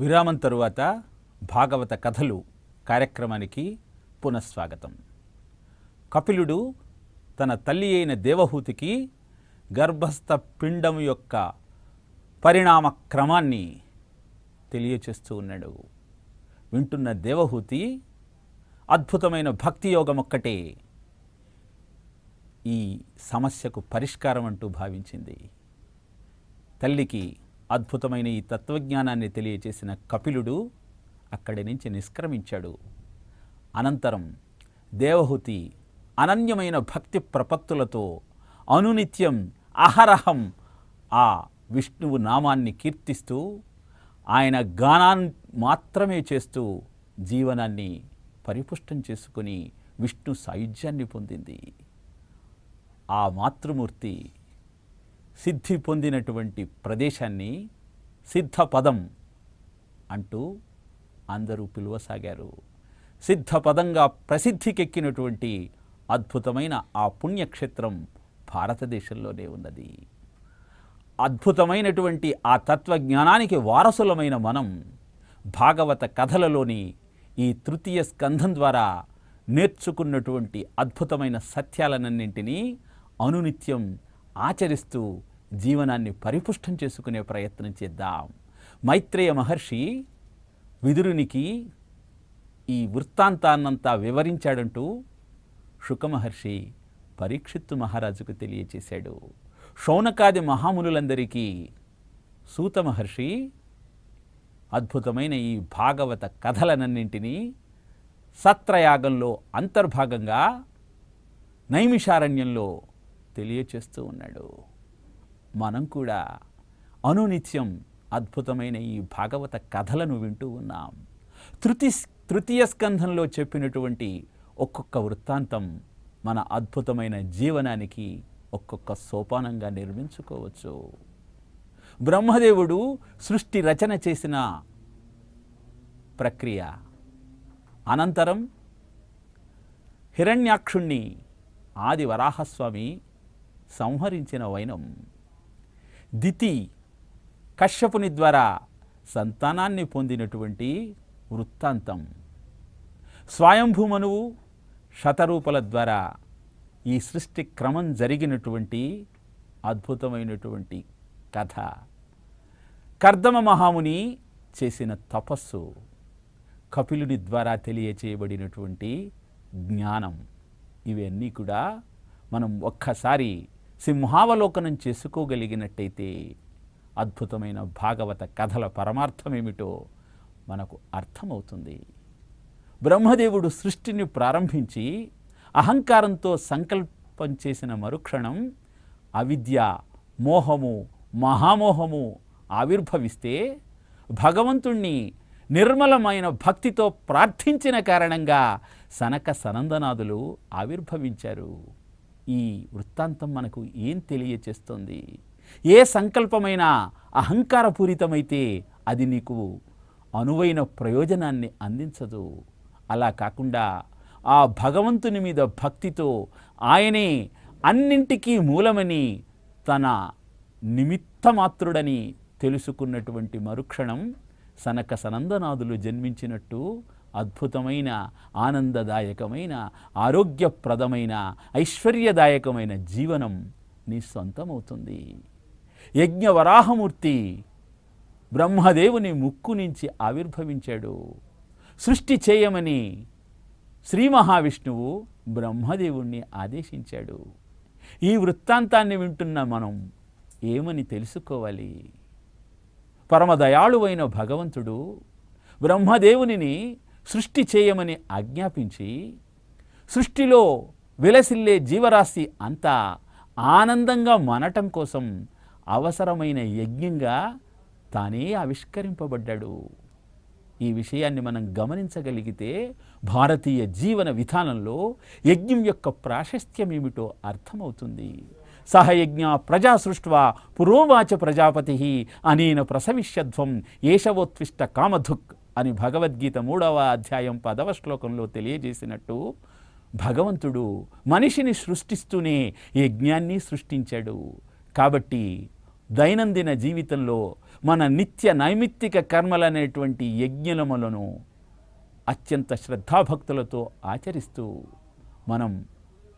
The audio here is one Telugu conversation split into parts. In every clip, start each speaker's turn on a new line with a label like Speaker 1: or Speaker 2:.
Speaker 1: విరామం తరువాత భాగవత కథలు కార్యక్రమానికి పునఃస్వాగతం. కపిలుడు తన తల్లి అయిన దేవహూతికి గర్భస్థ పిండం యొక్క పరిణామ క్రమాన్ని తెలియచేస్తూ ఉన్నాడు. వింటున్న దేవహూతి అద్భుతమైన భక్తి యోగం ఒక్కటే ఈ సమస్యకు పరిష్కారం అంటూ భావించింది. తల్లికి అద్భుతమైన ఈ తత్వజ్ఞానాన్ని తెలియచేసిన కపిలుడు అక్కడి నుంచి నిష్క్రమించాడు. అనంతరం దేవహూతి అనన్యమైన భక్తి ప్రపత్తులతో అనునిత్యం అహరహం ఆ విష్ణువు నామాన్ని కీర్తిస్తూ ఆయన గానాన్ని మాత్రమే చేస్తూ జీవనాన్ని పరిపుష్టం చేసుకుని విష్ణు సాయుధ్యాన్ని పొందింది. ఆ మాతృమూర్తి సిద్ధి పొందినటువంటి ప్రదేశాన్ని సిద్ధపదం అంటూ అందరూ పిలువసాగారు. సిద్ధపదంగా ప్రసిద్ధికెక్కినటువంటి అద్భుతమైన ఆ పుణ్యక్షేత్రం భారతదేశంలోనే ఉన్నది. అద్భుతమైనటువంటి ఆ తత్వజ్ఞానానికి వారసులమైన మనం భాగవత కథలలోని ఈ తృతీయ స్కంధం ద్వారా నేర్చుకున్నటువంటి అద్భుతమైన సత్యాలన్నింటినీ అనునిత్యం ఆచరిస్తూ జీవనాన్ని పరిపుష్టం చేసుకునే ప్రయత్నం చేద్దాం. మైత్రేయ మహర్షి విదురునికి ఈ వృత్తాంతాన్నంతా వివరించాడంటూ శుకమహర్షి పరీక్షిత్తు మహారాజుకు తెలియచేశాడు. శౌనకాది మహామునులందరికీ సూత మహర్షి అద్భుతమైన ఈ భాగవత కథలనన్నింటినీ సత్రయాగంలో అంతర్భాగంగా నైమిషారణ్యంలో తెలియచేస్తూ ఉన్నాడు. మనం కూడా అనునిత్యం అద్భుతమైన ఈ భాగవత కథలను వింటూ ఉన్నాం. తృతీయ స్కంధంలో చెప్పినటువంటి ఒక్కొక్క వృత్తాంతం మన అద్భుతమైన జీవనానికి ఒక్కొక్క సోపానంగా నిర్మించుకోవచ్చు. బ్రహ్మదేవుడు సృష్టి రచన చేసిన ప్రక్రియ అనంతరం హిరణ్యాక్షుణ్ణి ఆది వరాహస్వామి సంహరించిన వైనం, దితి కశ్యపుని ద్వారా సంతానాన్ని పొందినటువంటి వృత్తాంతం, స్వయంభూమనువు శతరూపల ద్వారా ఈ సృష్టి క్రమం జరిగినటువంటి అద్భుతమైనటువంటి కథ, కర్దమ మహాముని చేసిన తపస్సు, కపిలుని ద్వారా తెలియచేయబడినటువంటి జ్ఞానం, ఇవన్నీ కూడా మనం ఒక్కసారి సింహావలోకనం చేసుకోగలిగినట్టయితే అద్భుతమైన భాగవత కథల పరమార్థమేమిటో మనకు అర్థమవుతుంది. బ్రహ్మదేవుడు సృష్టిని ప్రారంభించి అహంకారంతో సంకల్పం చేసిన మరుక్షణం అవిద్య, మోహము, మహామోహము ఆవిర్భవిస్తే భగవంతుణ్ణి నిర్మలమైన భక్తితో ప్రార్థించిన కారణంగా సనక సనందనాదులు ఆవిర్భవించారు. ఈ వృత్తాంతం మనకు ఏం తెలియచేస్తుంది? ఏ సంకల్పమైనా అహంకారపూరితమైతే అది నీకు అనువైన ప్రయోజనాన్ని అందించదు. అలా కాకుండా ఆ భగవంతుని మీద భక్తితో ఆయనే అన్నింటికీ మూలమని తన నిమిత్తమాత్రుడని తెలుసుకున్నటువంటి మరుక్షణం సనక సనందనాదులు జన్మించినట్టు అద్భుతమైన ఆనందదాయకమైన ఆరోగ్యప్రదమైన ఐశ్వర్యదాయకమైన జీవనం నీ సొంతమవుతుంది. యజ్ఞవరాహమూర్తి బ్రహ్మదేవుని ముక్కు నుంచి ఆవిర్భవించాడు. సృష్టి చేయమని శ్రీ మహావిష్ణువు బ్రహ్మదేవుణ్ణి ఆదేశించాడు. ఈ వృత్తాంతాన్ని వింటున్న మనం ఏమని తెలుసుకోవాలి? పరమదయాళువైన భగవంతుడు బ్రహ్మదేవునిని సృష్టి చేయమని ఆజ్ఞాపించి సృష్టిలో విలసిల్లే జీవరాశి అంతా ఆనందంగా మనటం కోసం అవసరమైన యజ్ఞంగా తానే ఆవిష్కరింపబడ్డాడు. ఈ విషయాన్ని మనం గమనించగలిగితే భారతీయ జీవన విధానంలో యజ్ఞం యొక్క ప్రాశస్త్యం ఏమిటో అర్థమవుతుంది. సహయజ్ఞ ప్రజా సృష్ట్వా పురోవాచ ప్రజాపతి అనేన ప్రసవిష్యధ్వం ఏషవోత్విష్ట కామధుక్ అని భగవద్గీత 3వ అధ్యాయం 10వ శ్లోకంలో తెలియజేసినట్టు మనిషిని సృష్టిస్తూనే యజ్ఞాన్ని సృష్టించాడు. కాబట్టి దైనందిన జీవితంలో మన నిత్య నైమిత్తిక కర్మలనేటువంటి యజ్ఞములను అత్యంత శ్రద్ధాభక్తులతో ఆచరిస్తూ మనం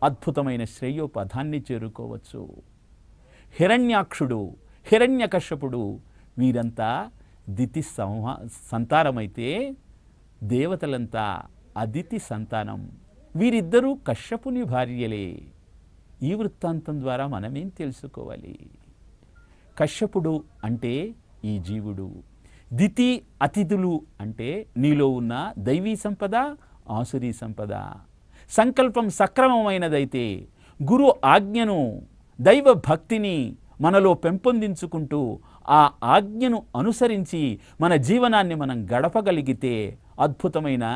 Speaker 1: అద్భుతమైన శ్రేయోపదాన్ని చేరుకోవచ్చు. హిరణ్యాక్షుడు, హిరణ్యకశ్యపుడు వీరంతా దితి సంతానమైతే దేవతలంతా అదితి సంతానం. వీరిద్దరూ కశ్యపుని భార్యలే. ఈ వృత్తాంతం ద్వారా మనమేం తెలుసుకోవాలి? కశ్యపుడు అంటే ఈ జీవుడు, దితి అతిథులు అంటే నీలో ఉన్న దైవీ సంపద, ఆసురీ సంపద. సంకల్పం సక్రమమైనదైతే గురు ఆజ్ఞను, దైవ భక్తిని మనలో పెంపొందించుకుంటూ ఆ ఆజ్ఞను అనుసరించి మన జీవనాన్ని మనం గడపగలిగితే అద్భుతమైన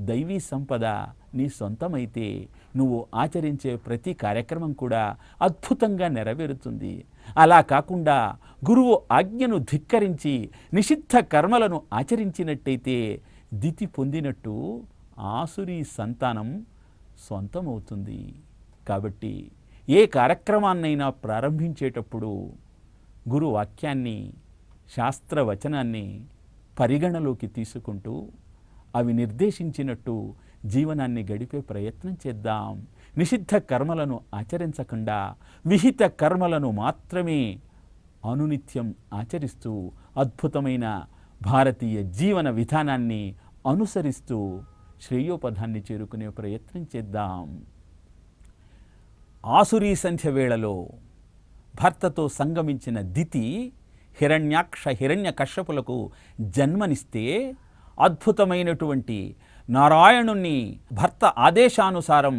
Speaker 1: దైవీ సంపద నీ సొంతమైతే నువ్వు ఆచరించే ప్రతి కార్యక్రమం కూడా అద్భుతంగా నెరవేరుతుంది. అలా కాకుండా గురువు ఆజ్ఞను ధిక్కరించి నిషిద్ధ కర్మలను ఆచరించినట్టయితే దితి పొందినట్టు ఆసురీ సంతానం సొంతమవుతుంది. కాబట్టి ఏ కార్యక్రమాన్నైనా ప్రారంభించేటప్పుడు గురు వాక్యాన్ని, శాస్త్రవచనాన్ని పరిగణలోకి తీసుకుంటూ అవి నిర్దేశించినట్టు జీవనాన్ని గడిపే ప్రయత్నం చేద్దాం. నిషిద్ధ కర్మలను ఆచరించకుండా విహిత కర్మలను మాత్రమే అనునిత్యం ఆచరిస్తూ అద్భుతమైన భారతీయ జీవన విధానాన్ని అనుసరిస్తూ శ్రేయోపదాన్ని చేరుకునే ప్రయత్నం చేద్దాం. ఆసురీ సంధ్య వేళలో భర్తతో సంగమించిన దితి హిరణ్యాక్ష, హిరణ్యకశ్యపులకు జన్మనిస్తే అద్భుతమైనటువంటి నారాయణుణ్ణి భర్త ఆదేశానుసారం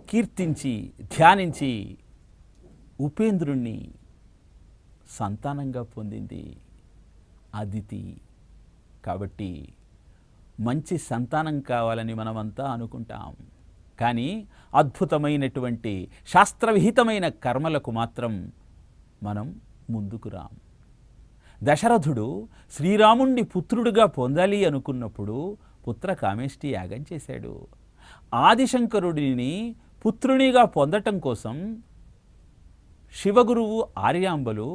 Speaker 1: కీర్తించి ధ్యానించి ఉపేంద్రుణ్ణి సంతానంగా పొందింది అదితి. కాబట్టి మంచి సంతానం కావాలని మనమంతా అనుకుంటాం, కానీ అద్భుతమైనటువంటి శాస్త్రవిహితమైన కర్మలకు మాత్రం మనం ముందుకు రాం. దశరథుడు శ్రీరాముణ్ణి పుత్రుడిగా పొందాలి అనుకున్నప్పుడు పుత్ర కామేష్టి యాగం చేశాడు. ఆదిశంకరుడిని పుత్రునిగా పొందటం కోసం శివగురువు ఆర్యాంబలు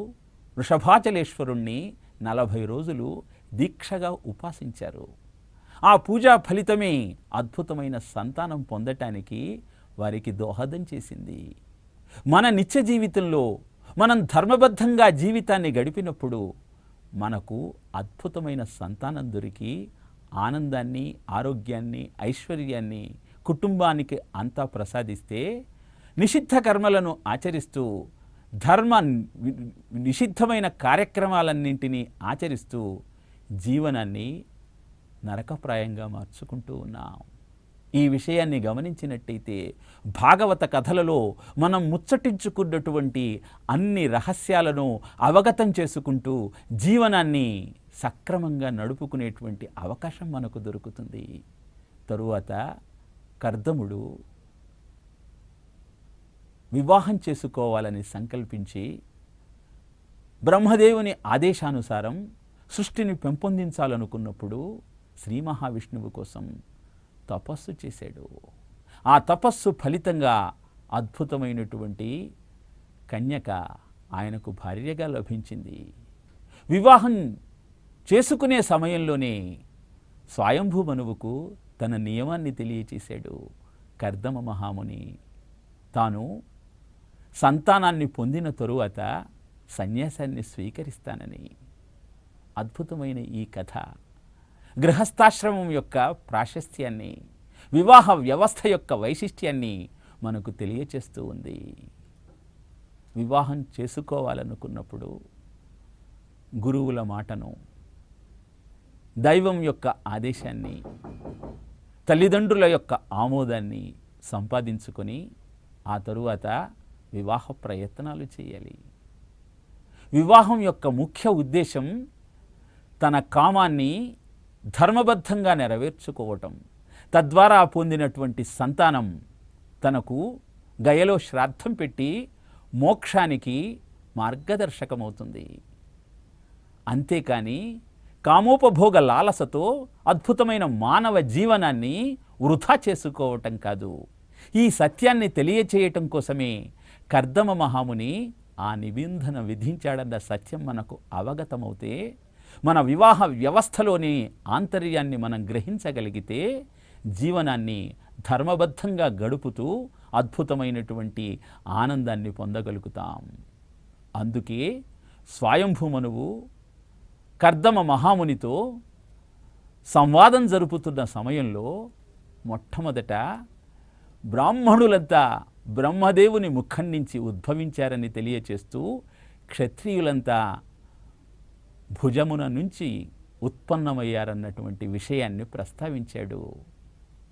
Speaker 1: వృషభాచలేశ్వరుణ్ణి 40 రోజులు దీక్షగా ఉపాసించారు. ఆ పూజా ఫలితమే అద్భుతమైన సంతానం పొందటానికి వారికి దోహదం చేసింది. మన నిత్య జీవితంలో మనం ధర్మబద్ధంగా జీవితాన్ని గడిపినప్పుడు మనకు అద్భుతమైన సంతానం దొరికి ఆనందాన్ని, ఆరోగ్యాన్ని, ఐశ్వర్యాన్ని కుటుంబానికి అంతా ప్రసాదిస్తే, నిషిద్ధ కర్మలను ఆచరిస్తూ నిషిద్ధమైన కార్యక్రమాలన్నింటినీ ఆచరిస్తూ జీవనాన్ని నరకప్రాయంగా మార్చుకుంటూ ఉన్నాం. ఈ విషయాన్ని గమనించినట్టయితే భాగవత కథలలో మనం ముచ్చటించుకున్నటువంటి అన్ని రహస్యాలను అవగతం చేసుకుంటూ జీవనాన్ని సక్రమంగా నడుపుకునేటువంటి అవకాశం మనకు దొరుకుతుంది. తరువాత కర్దముడు వివాహం చేసుకోవాలని సంకల్పించి బ్రహ్మదేవుని ఆదేశానుసారం సృష్టిని పెంపొందించాలనుకున్నప్పుడు శ్రీ మహావిష్ణువు కోసం తపస్సు చేశాడు. ఆ తపస్సు ఫలితంగా అద్భుతమైనటువంటి కన్యక ఆయనకు భార్యగా లభించింది. వివాహం చేసుకునే సమయంలోనే స్వయంభూ మనువుకు తన నియమాన్ని తెలియచేశాడు కర్దమ మహాముని. తాను సంతానాన్ని పొందిన తరువాత సన్యాసాన్ని స్వీకరిస్తానని. అద్భుతమైన ఈ కథ గృహస్థాశ్రమం యొక్క ప్రాశస్త్యాన్ని, వివాహ వ్యవస్థ యొక్క వైశిష్ట్యాన్ని మనకు తెలియచేస్తూ ఉంది. వివాహం చేసుకోవాలనుకున్నప్పుడు గురువుల మాటను, దైవం యొక్క ఆదేశాన్ని, తల్లిదండ్రుల యొక్క ఆమోదాన్ని సంపాదించుకొని ఆ తరువాత వివాహ ప్రయత్నాలు చేయాలి. వివాహం యొక్క ముఖ్య ఉద్దేశం తన కామాన్ని ధర్మబద్ధంగా నెరవేర్చుకోవటం, తద్వారా పొందినటువంటి సంతానం తనకు గయలో శ్రాద్ధం పెట్టి మోక్షానికి మార్గదర్శకమవుతుంది. అంతేకాని కామోపభోగ లాలసతో అద్భుతమైన మానవ జీవనాన్ని వృధా చేసుకోవటం కాదు. ఈ సత్యాన్ని తెలియచేయటం కోసమే కర్దమ మహాముని ఆ నిబంధన విధించాడన్న సత్యం మనకు అవగతమవుతే, మన వివాహ వ్యవస్థలోని ఆంతర్యాన్ని మనం గ్రహించగలిగితే జీవనాన్ని ధర్మబద్ధంగా గడుపుతూ అద్భుతమైనటువంటి ఆనందాన్ని పొందగలుగుతాం. అందుకే స్వయంభూమనువు కర్దమ మహామునితో సంవాదం జరుపుతున్న సమయంలో మొట్టమొదట బ్రాహ్మణులంతా బ్రహ్మదేవుని ముఖం నుంచి ఉద్భవించారని తెలియచేస్తూ, క్షత్రియులంతా భుజమున నుంచి ఉత్పన్నమయ్యారన్నటువంటి విషయాన్ని ప్రస్తావించాడు.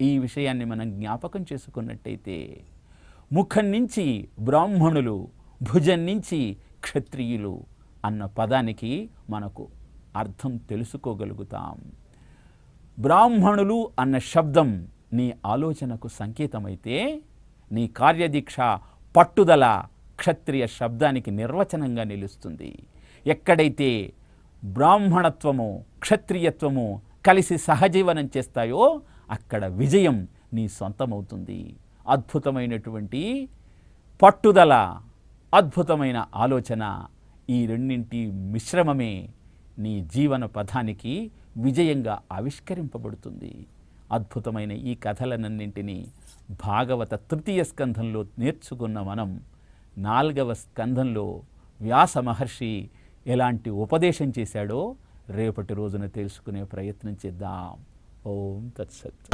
Speaker 1: ఈ విషయాన్ని మనం జ్ఞాపకం చేసుకున్నట్టయితే ముఖం నుంచి బ్రాహ్మణులు, భుజం నుంచి క్షత్రియులు అన్న పదానికి మనకు అర్థం తెలుసుకోగలుగుతాం. బ్రాహ్మణులు అన్న శబ్దం నీ ఆలోచనకు సంకేతమైతే, నీ కార్యదీక్ష పట్టుదల క్షత్రియ శబ్దానికి నిర్వచనంగా నిలుస్తుంది. ఎక్కడైతే బ్రాహ్మణత్వము క్షత్రియత్వము కలిసి సహజీవనం చేస్తాయో అక్కడ విజయం నీ సొంతమవుతుంది. అద్భుతమైనటువంటి పట్టుదల, అద్భుతమైన ఆలోచన, ఈ రెండింటి మిశ్రమమే నీ జీవన పథానికి విజయంగా ఆవిష్కరింపబడుతుంది. అద్భుతమైన ఈ కథలనన్నింటినీ భాగవత తృతీయ స్కంధంలో నేర్చుకున్న మనం 4వ స్కంధంలో వ్యాస మహర్షి ఎలాంటి ఉపదేశం చేశాడో రేపటి రోజున తెలుసుకునే ప్రయత్నం చేద్దాం. ఓం తత్సత్.